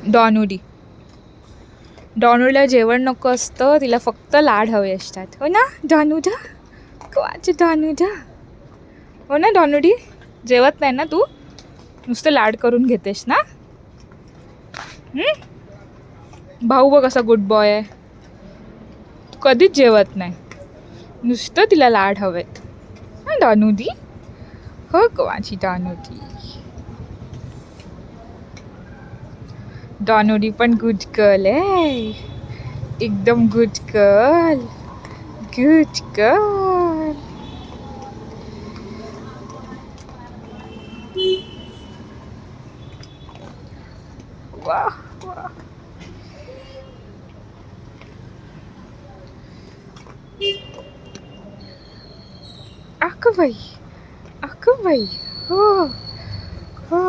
डॉनुडी. डॉनुडीला जेवण नको असतं, तिला फक्त लाड हवे असतात. हो ना डॉनुडा? कवाची डॉनुडा. हो ना डॉनुडी? जेवत नाही ना तू? नुसतं लाड करून घेतेस ना? भाऊ बघ कसा गुड बॉय आहे. तू कधीच जेवत नाही, नुसतं तिला लाड हवेत. हा डॉनुडी? हो कवाची डॉनुडी. डॉनुडी पण गुड गर्ल आहे, एकदम गुड गर्ल. Good girl. वाह वाह. अक्कूबाई, अक्कूबाई. हो हो.